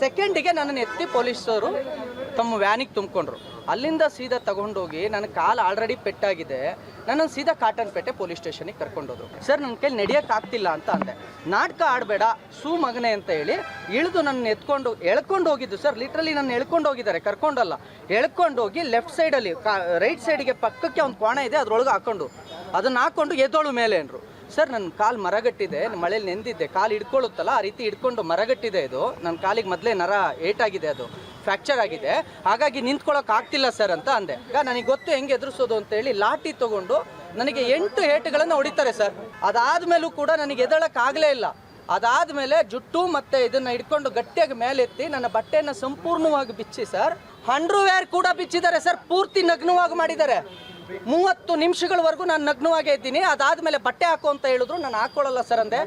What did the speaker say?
ಸೆಕೆಂಡಿಗೆ ನನ್ನನ್ನು ಎತ್ತಿ ಪೊಲೀಸರು ತಮ್ಮ ವ್ಯಾನಿಗೆ ತುಂಬಿಕೊಂಡ್ರು. ಅಲ್ಲಿಂದ ಸೀದಾ ತಗೊಂಡೋಗಿ ನನ್ನ ಕಾಲು ಆಲ್ರೆಡಿ ಪೆಟ್ಟಾಗಿದೆ, ನನ್ನನ್ನು ಸೀದಾ ಕಾಟನ್ಪೇಟೆ ಪೊಲೀಸ್ ಸ್ಟೇಷನಿಗೆ ಕರ್ಕೊಂಡೋದ್ರು. ಸರ್ ನನ್ನ ಕೈಲಿ ನಡೆಯೋಕ್ಕಾಗ್ತಿಲ್ಲ ಅಂತ ಅಂದೆ. ನಾಟಕ ಆಡಬೇಡ ಸೂ ಮಗನೆ ಅಂತ ಹೇಳಿ ಇಳಿದು ನನ್ನ ಎಳ್ಕೊಂಡು ಹೋಗಿದ್ದು ಸರ್. ಲಿಟ್ರಲಿ ನನ್ನ ಎಳ್ಕೊಂಡು ಹೋಗಿದ್ದಾರೆ, ಕರ್ಕೊಂಡಲ್ಲ, ಎಳ್ಕೊಂಡೋಗಿ ಲೆಫ್ಟ್ ಸೈಡಲ್ಲಿ ರೈಟ್ ಸೈಡಿಗೆ ಪಕ್ಕಕ್ಕೆ ಒಂದು ಕೋಣ ಇದೆ, ಅದ್ರೊಳಗೆ ಹಾಕೊಂಡು ಅದನ್ನು ಹಾಕ್ಕೊಂಡು ಎದ್ದೋಳು ಮೇಲೆ ಅಂದರು. ಸರ್ ನನ್ನ ಕಾಲು ಮರಗಟ್ಟಿದೆ, ಮಳೇಲಿ ನೆಂದಿದ್ದೆ, ಕಾಲು ಹಿಡ್ಕೊಳ್ಳುತ್ತಲ್ಲ ಆ ರೀತಿ ಹಿಡ್ಕೊಂಡು ಮರಗಟ್ಟಿದೆ. ಇದು ನನ್ನ ಕಾಲಿಗೆ ಮೊದಲೇ ನರ ಏಟಾಗಿದೆ, ಅದು ಫ್ರ್ಯಾಕ್ಚರ್ ಆಗಿದೆ, ಹಾಗಾಗಿ ನಿಂತ್ಕೊಳ್ಳೋಕೆ ಆಗ್ತಿಲ್ಲ ಸರ್ ಅಂತ ಅಂದೆ. ಈಗ ನನಗೆ ಗೊತ್ತು ಹೆಂಗೆ ಎದುರಿಸೋದು ಅಂತೇಳಿ ಲಾಠಿ ತೊಗೊಂಡು ನನಗೆ 8 ಏಟುಗಳನ್ನು ಹೊಡಿತಾರೆ ಸರ್. ಅದಾದಮೇಲೂ ಕೂಡ ನನಗೆ ಎದ್ದೇಳೋಕ್ಕಾಗಲೇ ಇಲ್ಲ. ಅದಾದಮೇಲೆ ಜುಟ್ಟು ಮತ್ತು ಇದನ್ನು ಹಿಡ್ಕೊಂಡು ಗಟ್ಟಿಯಾಗಿ ಮೇಲೆತ್ತಿ ನನ್ನ ಬಟ್ಟೆಯನ್ನು ಸಂಪೂರ್ಣವಾಗಿ ಬಿಚ್ಚಿ ಸರ್, ಅಂಡರ್ವೇರ್ ಕೂಡ ಬಿಚ್ಚಿದ್ದಾರೆ ಸರ್, ಪೂರ್ತಿ ನಗ್ನವಾಗಿ ಮಾಡಿದ್ದಾರೆ. 30 ನಿಮಿಷಗಳವರೆಗೂ ನಾನು ನಗ್ನವಾಗೇ ಇದ್ದೀನಿ. ಅದಾದಮೇಲೆ ಬಟ್ಟೆ ಹಾಕು ಅಂತ ಹೇಳಿದ್ರು, ನಾನು ಹಾಕ್ಕೊಳ್ಳಲ್ಲ ಸರ್ ಅಂದೆ.